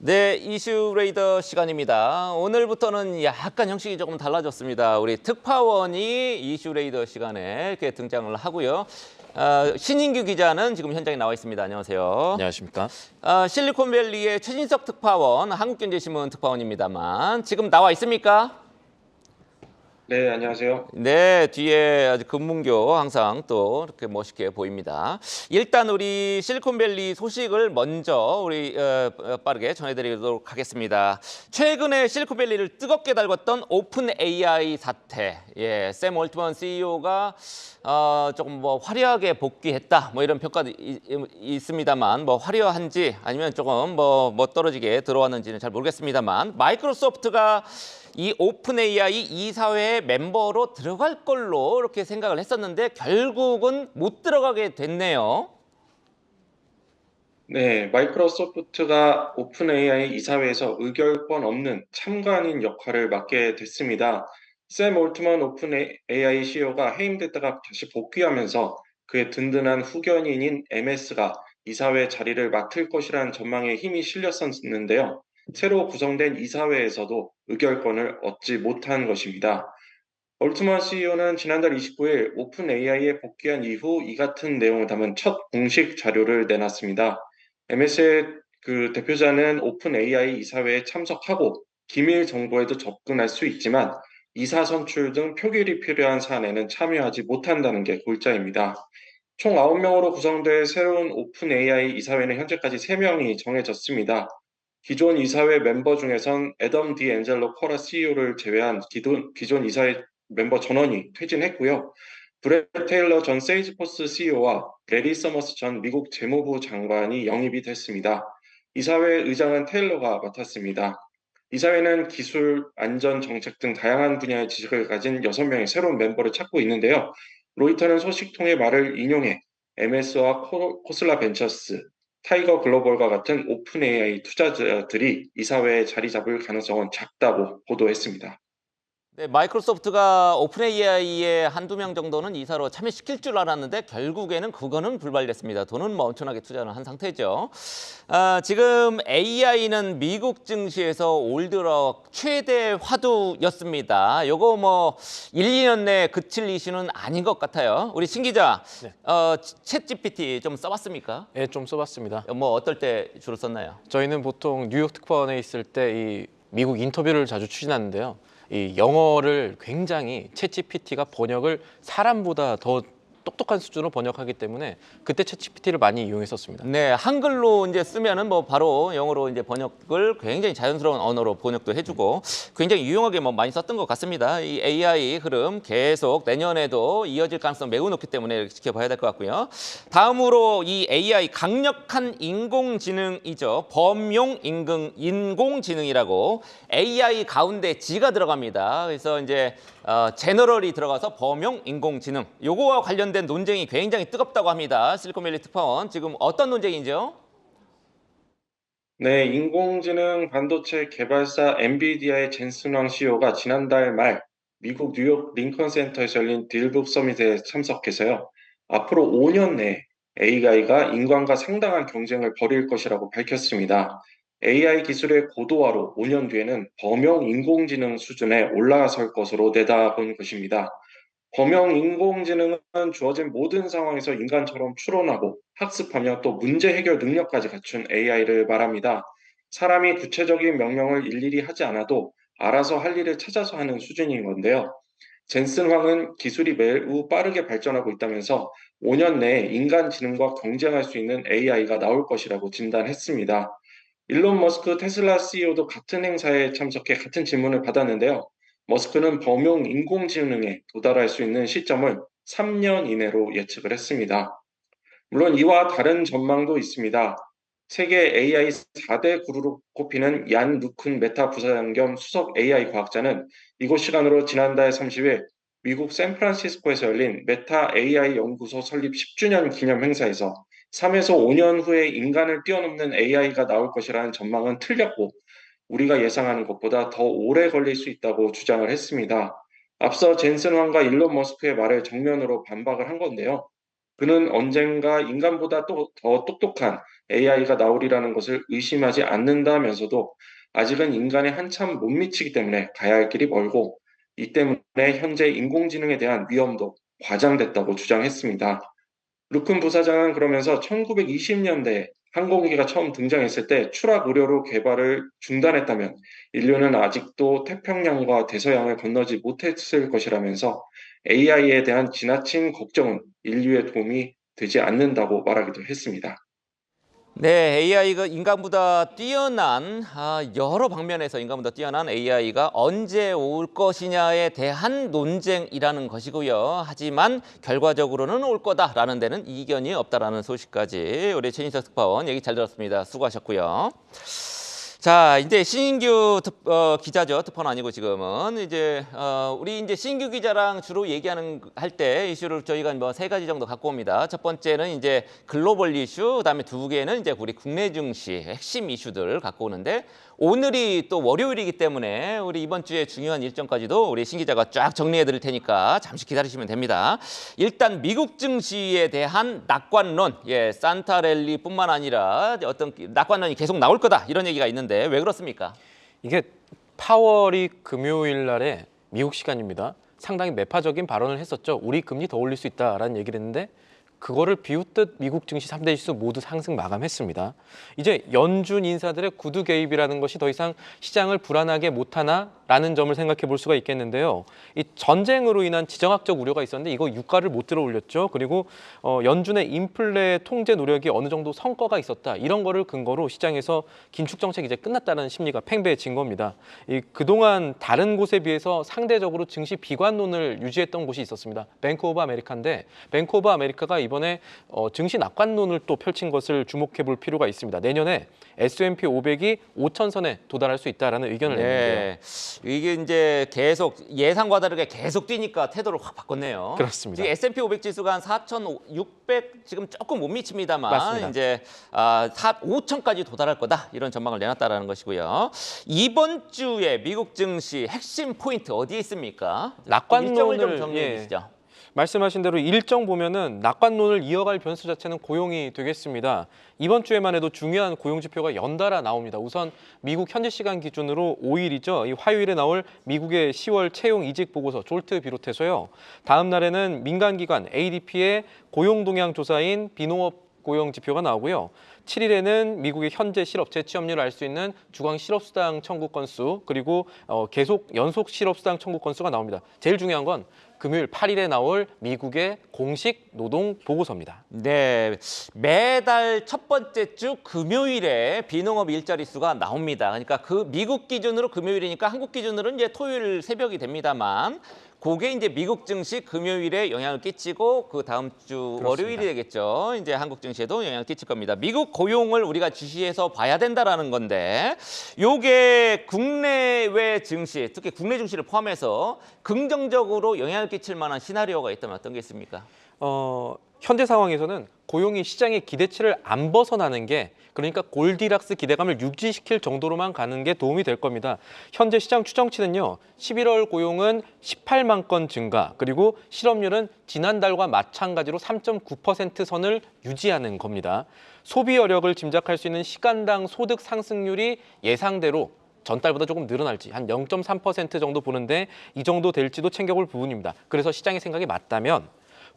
네, 이슈 레이더 시간입니다. 오늘부터는 약간 형식이 조금 달라졌습니다. 우리 특파원이 이슈 레이더 시간에 이렇게 등장을 하고요. 신인규 기자는 지금 현장에 나와 있습니다. 안녕하세요. 안녕하십니까? 실리콘밸리의 최진석 특파원, 한국경제신문 특파원입니다만 지금 나와 있습니까? 네, 안녕하세요. 네, 뒤에 아주 금문교 항상 또 이렇게 멋있게 보입니다. 일단 우리 실리콘밸리 소식을 먼저 우리 빠르게 전해드리도록 하겠습니다. 최근에 실리콘밸리를 뜨겁게 달궜던 오픈 AI 사태, 샘 올트먼 CEO가 조금 뭐 화려하게 복귀했다, 뭐 이런 평가도 있습니다만, 뭐 화려한지 아니면 조금 뭐 떨어지게 들어왔는지는 잘 모르겠습니다만, 마이크로소프트가 이 오픈 AI 이사회 멤버로 들어갈 걸로 이렇게 생각을 했었는데 결국은 못 들어가게 됐네요. 네, 마이크로소프트가 오픈 AI 이사회에서 의결권 없는 참관인 역할을 맡게 됐습니다. 샘 올트먼 오픈 AI CEO가 해임됐다가 다시 복귀하면서 그의 든든한 후견인인 MS가 이사회 자리를 맡을 것이라는 전망에 힘이 실렸었는데요. 새로 구성된 이사회에서도 의결권을 얻지 못한 것입니다. 올트먼 CEO는 지난달 29일 오픈 AI에 복귀한 이후 이 같은 내용을 담은 첫 공식 자료를 내놨습니다. MS의 그 대표자는 오픈 AI 이사회에 참석하고 기밀 정보에도 접근할 수 있지만 이사 선출 등 표결이 필요한 사안에는 참여하지 못한다는 게 골자입니다. 총 9명으로 구성될 새로운 오픈 AI 이사회는 현재까지 3명이 정해졌습니다. 기존 이사회 멤버 중에선 애덤 디 앤젤로 커라 CEO를 제외한 기존 이사회 멤버 전원이 퇴진했고요. 브렛 테일러 전 세일즈포스 CEO와 레리 서머스 전 미국 재무부 장관이 영입이 됐습니다. 이사회 의장은 테일러가 맡았습니다. 이사회는 기술, 안전, 정책 등 다양한 분야의 지식을 가진 6명의 새로운 멤버를 찾고 있는데요. 로이터는 소식통의 말을 인용해 MS와 코슬라 벤처스, 타이거 글로벌과 같은 오픈 AI 투자자들이 이사회에 자리 잡을 가능성은 작다고 보도했습니다. 네, 마이크로소프트가 오픈 AI에 한두 명 정도는 이사로 참여시킬 줄 알았는데 결국에는 그거는 불발됐습니다. 돈은 뭐 엄청나게 투자를 한 상태죠. 지금 AI는 미국 증시에서 올 들어 최대 화두였습니다. 요거 뭐 1, 2년 내에 그칠 이슈는 아닌 것 같아요. 우리 신 기자, 네. 챗 GPT 좀 써봤습니까? 예, 좀 써봤습니다. 뭐 어떨 때 주로 썼나요? 저희는 보통 뉴욕 특파원에 있을 때 이 미국 인터뷰를 자주 추진하는데요. 이 영어를 굉장히 챗GPT가 번역을 사람보다 더 똑똑한 수준으로 번역하기 때문에 그때 챗GPT를 많이 이용했었습니다. 네, 한글로 이제 쓰면은 뭐 바로 영어로 이제 번역을 굉장히 자연스러운 언어로 번역도 해주고 굉장히 유용하게 뭐 많이 썼던 것 같습니다. 이 AI 흐름 계속 내년에도 이어질 가능성 매우 높기 때문에 지켜봐야 될 것 같고요. 다음으로 이 AI 강력한 인공지능이죠. 범용 인공지능이라고 AI 가운데 G가 들어갑니다. 그래서 이제 제너럴이 들어가서 범용 인공지능 요거와 관련된 논쟁이 굉장히 뜨겁다고 합니다. 실리콘밸리 특파원 지금 어떤 논쟁이죠? 네, 인공지능 반도체 개발사 엔비디아의 젠슨 황 CEO가 지난달 말 미국 뉴욕 링컨 센터에서 열린 딜북 서밋에 참석해서요. 앞으로 5년 내에 AI가 인간과 상당한 경쟁을 벌일 것이라고 밝혔습니다. AI 기술의 고도화로 5년 뒤에는 범용 인공지능 수준에 올라설 것으로 내다본 것입니다. 범용 인공지능은 주어진 모든 상황에서 인간처럼 추론하고 학습하며 또 문제 해결 능력까지 갖춘 AI를 말합니다. 사람이 구체적인 명령을 일일이 하지 않아도 알아서 할 일을 찾아서 하는 수준인 건데요. 젠슨 황은 기술이 매우 빠르게 발전하고 있다면서 5년 내에 인간 지능과 경쟁할 수 있는 AI가 나올 것이라고 진단했습니다. 일론 머스크 테슬라 CEO도 같은 행사에 참석해 같은 질문을 받았는데요. 머스크는 범용 인공지능에 도달할 수 있는 시점을 3년 이내로 예측을 했습니다. 물론 이와 다른 전망도 있습니다. 세계 AI 4대 구루로 꼽히는 얀 루큰 메타 부사장 겸 수석 AI 과학자는 이곳 시간으로 지난달 30일 미국 샌프란시스코에서 열린 메타 AI 연구소 설립 10주년 기념 행사에서 3에서 5년 후에 인간을 뛰어넘는 AI가 나올 것이라는 전망은 틀렸고 우리가 예상하는 것보다 더 오래 걸릴 수 있다고 주장을 했습니다. 앞서 젠슨 황과 일론 머스크의 말을 정면으로 반박을 한 건데요. 그는 언젠가 인간보다 또 더 똑똑한 AI가 나오리라는 것을 의심하지 않는다면서도 아직은 인간에 한참 못 미치기 때문에 가야 할 길이 멀고 이 때문에 현재 인공지능에 대한 위험도 과장됐다고 주장했습니다. 루큰 부사장은 그러면서 1920년대 항공기가 처음 등장했을 때 추락 우려로 개발을 중단했다면 인류는 아직도 태평양과 대서양을 건너지 못했을 것이라면서 AI에 대한 지나친 걱정은 인류에 도움이 되지 않는다고 말하기도 했습니다. 네, AI가 인간보다 뛰어난 여러 방면에서 인간보다 뛰어난 AI가 언제 올 것이냐에 대한 논쟁이라는 것이고요. 하지만 결과적으로는 올 거다라는 데는 이견이 없다라는 소식까지 우리 최인석 특파원 얘기 잘 들었습니다. 수고하셨고요. 자, 이제 신인규 기자죠. 특파원 아니고 지금은 이제 우리 이제 신인규 기자랑 주로 얘기하는 할 때 이슈를 저희가 뭐 3가지 정도 갖고 옵니다. 첫 번째는 이제 글로벌 이슈, 그다음에 2개는 이제 우리 국내 증시 핵심 이슈들 갖고 오는데 오늘이 또 월요일이기 때문에 우리 이번 주에 중요한 일정까지도 우리 신 기자가 쫙 정리해 드릴 테니까 잠시 기다리시면 됩니다. 일단 미국 증시에 대한 낙관론, 산타랠리뿐만 아니라 어떤 낙관론이 계속 나올 거다 이런 얘기가 있는데 왜 그렇습니까? 이게 파월이 금요일 날에 미국 시간입니다. 상당히 매파적인 발언을 했었죠. 우리 금리 더 올릴 수 있다라는 얘기를 했는데 그거를 비웃듯 미국 증시 3대 지수 모두 상승 마감했습니다. 이제 연준 인사들의 구두 개입이라는 것이 더 이상 시장을 불안하게 못하나라는 점을 생각해 볼 수가 있겠는데요. 이 전쟁으로 인한 지정학적 우려가 있었는데 이거 유가를 못 들어 올렸죠. 그리고 연준의 인플레 통제 노력이 어느 정도 성과가 있었다. 이런 거를 근거로 시장에서 긴축 정책이 이제 끝났다는 심리가 팽배해진 겁니다. 그동안 다른 곳에 비해서 상대적으로 증시 비관론을 유지했던 곳이 있었습니다. 뱅크 오브 아메리카인데 뱅크 오브 아메리카가 이번에 증시 낙관론을 또 펼친 것을 주목해 볼 필요가 있습니다. 내년에 S&P 500이 5,000선에 도달할 수 있다라는 의견을 냈는데요. 이게 이제 계속 예상과 다르게 계속 뛰니까 태도를 확 바꿨네요. 그렇습니다. 지금 S&P 500 지수가 한 4,600 지금 조금 못 미칩니다만 맞습니다. 이제 5,000까지 도달할 거다 이런 전망을 내놨다라는 것이고요. 이번 주에 미국 증시 핵심 포인트 어디에 있습니까? 일정을 좀 정리해 주시죠. 말씀하신 대로 일정 보면은 낙관론을 이어갈 변수 자체는 고용이 되겠습니다. 이번 주에만 해도 중요한 고용 지표가 연달아 나옵니다. 우선 미국 현지 시간 기준으로 5일이죠. 이 화요일에 나올 미국의 10월 채용 이직 보고서 졸트 비롯해서요. 다음 날에는 민간 기관 ADP의 고용 동향 조사인 비농업 고용 지표가 나오고요. 7일에는 미국의 현재 실업체 취업률을 알 수 있는 주간 실업수당 청구 건수 그리고 연속 실업수당 청구 건수가 나옵니다. 제일 중요한 건 금요일 8일에 나올 미국의 공식 노동 보고서입니다. 네, 매달 첫 번째 주 금요일에 비농업 일자리 수가 나옵니다. 그러니까 그 미국 기준으로 금요일이니까 한국 기준으로는 이제 토요일 새벽이 됩니다만 그게 이제 미국 증시 금요일에 영향을 끼치고 그 다음 주 그렇습니다. 월요일이 되겠죠. 이제 한국 증시에도 영향을 끼칠 겁니다. 미국 고용을 우리가 주시해서 봐야 된다라는 건데 요게 국내외 증시, 특히 국내 증시를 포함해서 긍정적으로 영향을 끼칠 만한 시나리오가 있다면 어떤 게 있습니까? 현재 상황에서는 고용이 시장의 기대치를 안 벗어나는 게 그러니까 골디락스 기대감을 유지시킬 정도로만 가는 게 도움이 될 겁니다. 현재 시장 추정치는요. 11월 고용은 18만 건 증가 그리고 실업률은 지난달과 마찬가지로 3.9% 선을 유지하는 겁니다. 소비 여력을 짐작할 수 있는 시간당 소득 상승률이 예상대로 전달보다 조금 늘어날지 한 0.3% 정도 보는데 이 정도 될지도 챙겨볼 부분입니다. 그래서 시장의 생각이 맞다면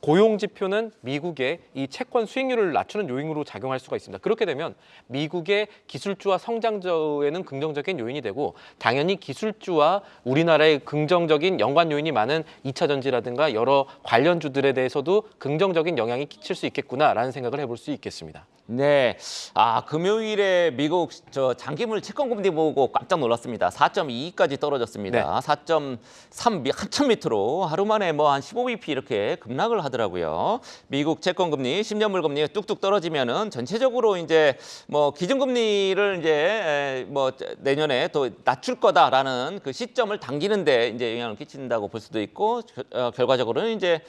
고용 지표는 미국의 이 채권 수익률을 낮추는 요인으로 작용할 수가 있습니다. 그렇게 되면 미국의 기술주와 성장주에는 긍정적인 요인이 되고 당연히 기술주와 우리나라의 긍정적인 연관 요인이 많은 2차 전지라든가 여러 관련주들에 대해서도 긍정적인 영향이 끼칠 수 있겠구나라는 생각을 해볼 수 있겠습니다. 네, 금요일에 미국 장기물 채권 금리 보고 깜짝 놀랐습니다. 4.22까지 떨어졌습니다. 네. 4.3 한참 밑으로 하루 만에 뭐 한 15bp 이렇게 급락을 하더라고요. 미국 채권 금리, 10년물 금리가 뚝뚝 떨어지면은 전체적으로 이제 뭐 기준금리를 이제 뭐 내년에 또 낮출 거다라는 그 시점을 당기는데 이제 영향을 끼친다고 볼 수도 있고 결과적으로는 이제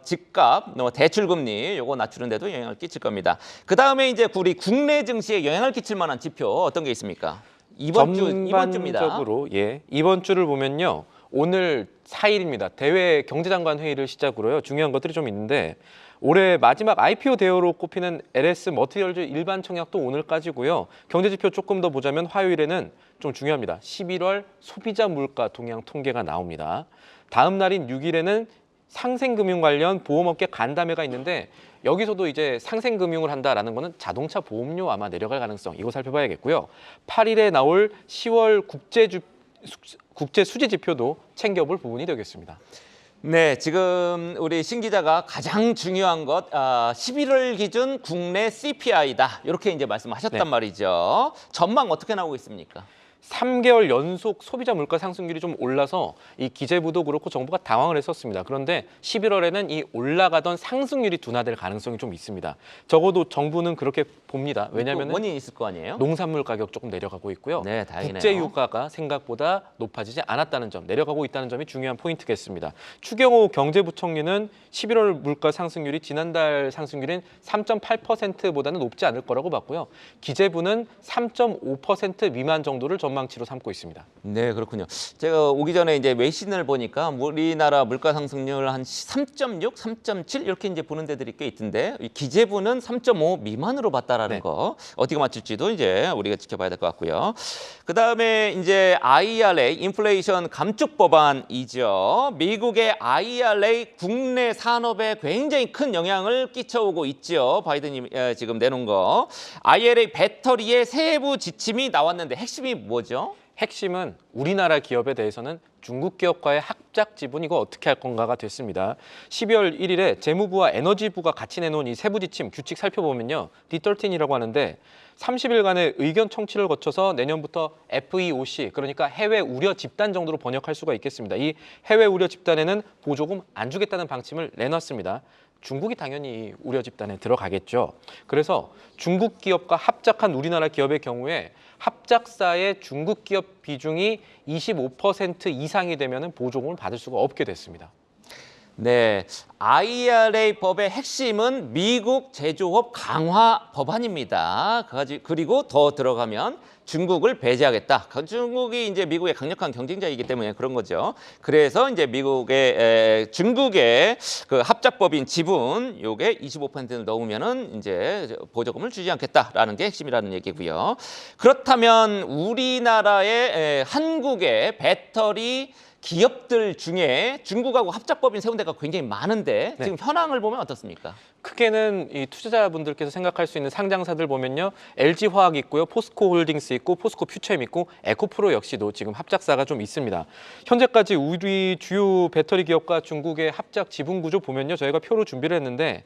집값, 대출금리 요거 낮추는 데도 영향을 끼칠 겁니다. 그 다음에 이제 우리 국내 증시에 영향을 끼칠 만한 지표 어떤 게 있습니다. 이번 주입니다. 전반적으로 이번 주를 보면요. 오늘 4일입니다. 대외 경제장관 회의를 시작으로요. 중요한 것들이 좀 있는데 올해 마지막 IPO 대우로 꼽히는 LS 머티리얼즈 일반 청약도 오늘까지고요. 경제지표 조금 더 보자면 화요일에는 좀 중요합니다. 11월 소비자 물가 동향 통계가 나옵니다. 다음 날인 6일에는 상생금융 관련 보험업계 간담회가 있는데 여기서도 이제 상생금융을 한다라는 거는 자동차 보험료 아마 내려갈 가능성 이거 살펴봐야겠고요. 8일에 나올 10월 국제 수지 지표도 챙겨볼 부분이 되겠습니다. 네, 지금 우리 신 기자가 가장 중요한 것 11월 기준 국내 CPI다. 이렇게 이제 말씀하셨단 네. 말이죠. 전망 어떻게 나오고 있습니까? 3개월 연속 소비자 물가 상승률이 좀 올라서 이 기재부도 그렇고 정부가 당황을 했었습니다. 그런데 11월에는 이 올라가던 상승률이 둔화될 가능성이 좀 있습니다. 적어도 정부는 그렇게 봅니다. 왜냐하면 원인이 있을 거 아니에요? 농산물 가격 조금 내려가고 있고요. 네, 다행이네요. 국제 유가가 생각보다 높아지지 않았다는 점, 내려가고 있다는 점이 중요한 포인트겠습니다. 추경호 경제부총리는 11월 물가 상승률이 지난달 상승률인 3.8%보다는 높지 않을 거라고 봤고요. 기재부는 3.5% 미만 정도를 전망치로 삼고 있습니다. 네, 그렇군요. 제가 오기 전에 이제 외신을 보니까 우리나라 물가 상승률 한 3.6, 3.7 이렇게 이제 보는 데들이 꽤 있던데 이 기재부는 3.5 미만으로 봤다라는 네. 거 어디가 맞출지도 이제 우리가 지켜봐야 될 것 같고요. 그다음에 이제 IRA 인플레이션 감축 법안이죠. 미국의 IRA 국내 산업에 굉장히 큰 영향을 끼쳐오고 있죠. 바이든이 지금 내놓은 거. IRA 배터리의 세부 지침이 나왔는데 핵심이 뭐죠? 핵심은 우리나라 기업에 대해서는 중국 기업과의 합작 지분 이거 어떻게 할 건가가 됐습니다. 12월 1일에 재무부와 에너지부가 같이 내놓은 이 세부 지침 규칙 살펴보면요. D13이라고 하는데 30일간의 의견 청취를 거쳐서 내년부터 FEOC 그러니까 해외 우려 집단 정도로 번역할 수가 있겠습니다. 이 해외 우려 집단에는 보조금 안 주겠다는 방침을 내놨습니다. 중국이 당연히 우려 집단에 들어가겠죠. 그래서 중국 기업과 합작한 우리나라 기업의 경우에 합작사의 중국 기업 비중이 25% 이상이 되면 보조금을 받을 수가 없게 됐습니다. 네, IRA 법의 핵심은 미국 제조업 강화 법안입니다. 그리고 더 들어가면 중국을 배제하겠다. 중국이 이제 미국의 강력한 경쟁자이기 때문에 그런 거죠. 그래서 이제 중국의 그 합작법인 지분 요게 25%를 넣으면은 이제 보조금을 주지 않겠다라는 게 핵심이라는 얘기고요. 그렇다면 우리나라의 한국의 배터리 기업들 중에 중국하고 합작법인 세운 데가 굉장히 많은데 네. 지금 현황을 보면 어떻습니까? 크게는 이 투자자분들께서 생각할 수 있는 상장사들 보면요. LG화학 있고요. 포스코홀딩스 있고 포스코 퓨처엠 있고 에코프로 역시도 지금 합작사가 좀 있습니다. 현재까지 우리 주요 배터리 기업과 중국의 합작 지분 구조 보면요. 저희가 표로 준비를 했는데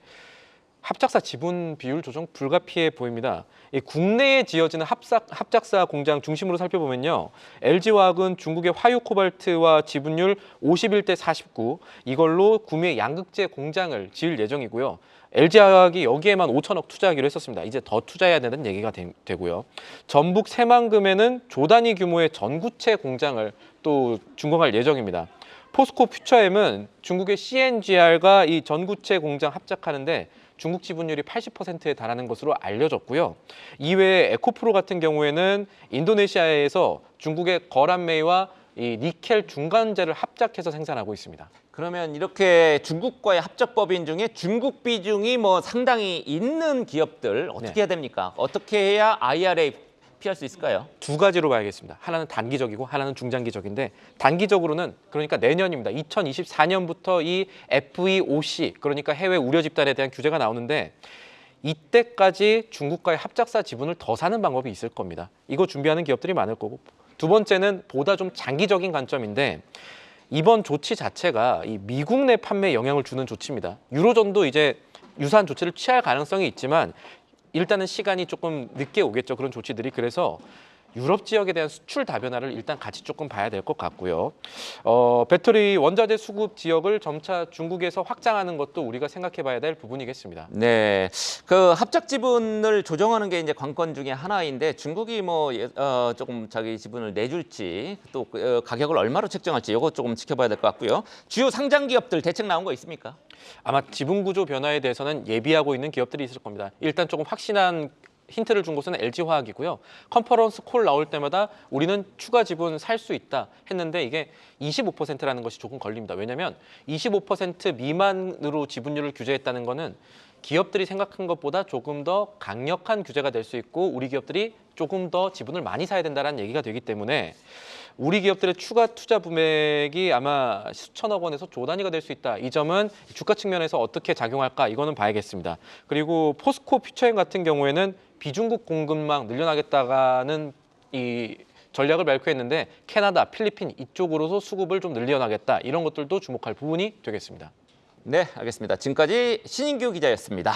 합작사 지분 비율 조정 불가피해 보입니다. 이 국내에 지어지는 합작사 공장 중심으로 살펴보면요. LG화학은 중국의 화유 코발트와 지분율 51대 49 이걸로 구미의 양극재 공장을 지을 예정이고요. LG화학이 여기에만 5천억 투자하기로 했었습니다. 이제 더 투자해야 되는 얘기가 되고요. 전북 새만금에는 조 단위 규모의 전구체 공장을 또 준공할 예정입니다. 포스코 퓨처엠은 중국의 CNGR과 이 전구체 공장 합작하는데 중국 지분율이 80%에 달하는 것으로 알려졌고요. 이외에 에코프로 같은 경우에는 인도네시아에서 중국의 거란메이와 이 니켈 중간재를 합작해서 생산하고 있습니다. 그러면 이렇게 중국과의 합작법인 중에 중국 비중이 뭐 상당히 있는 기업들 어떻게 해야 됩니까? 어떻게 해야 IRA 피할 수 있을까요? 두 가지로 봐야겠습니다. 하나는 단기적이고 하나는 중장기적인데 단기적으로는 그러니까 내년입니다. 2024년부터 이 FEOC 그러니까 해외 우려 집단에 대한 규제가 나오는데 이때까지 중국과의 합작사 지분을 더 사는 방법이 있을 겁니다. 이거 준비하는 기업들이 많을 거고 두 번째는 보다 좀 장기적인 관점인데 이번 조치 자체가 이 미국 내 판매에 영향을 주는 조치입니다. 유로존도 이제 유사한 조치를 취할 가능성이 있지만 일단은 시간이 조금 늦게 오겠죠. 그런 조치들이. 그래서 유럽 지역에 대한 수출 다변화를 일단 같이 조금 봐야 될 것 같고요. 배터리 원자재 수급 지역을 점차 중국에서 확장하는 것도 우리가 생각해 봐야 될 부분이겠습니다. 네, 그 합작 지분을 조정하는 게 이제 관건 중에 하나인데 중국이 조금 자기 지분을 내줄지 또 가격을 얼마로 책정할지 이거 조금 지켜봐야 될 것 같고요. 주요 상장 기업들 대책 나온 거 있습니까? 아마 지분 구조 변화에 대해서는 예비하고 있는 기업들이 있을 겁니다. 일단 조금 확신한 힌트를 준 곳은 LG화학이고요. 컨퍼런스 콜 나올 때마다 우리는 추가 지분 살 수 있다 했는데 이게 25%라는 것이 조금 걸립니다. 왜냐하면 25% 미만으로 지분율을 규제했다는 거는 기업들이 생각한 것보다 조금 더 강력한 규제가 될 수 있고 우리 기업들이 조금 더 지분을 많이 사야 된다는 얘기가 되기 때문에 우리 기업들의 추가 투자 금액이 아마 수천억 원에서 조 단위가 될 수 있다. 이 점은 주가 측면에서 어떻게 작용할까 이거는 봐야겠습니다. 그리고 포스코 퓨처엠 같은 경우에는 비중국 공급망 늘려나겠다는 이 전략을 발표했는데 캐나다, 필리핀 이쪽으로서 수급을 좀 늘려나겠다. 이런 것들도 주목할 부분이 되겠습니다. 네, 알겠습니다. 지금까지 신인규 기자였습니다.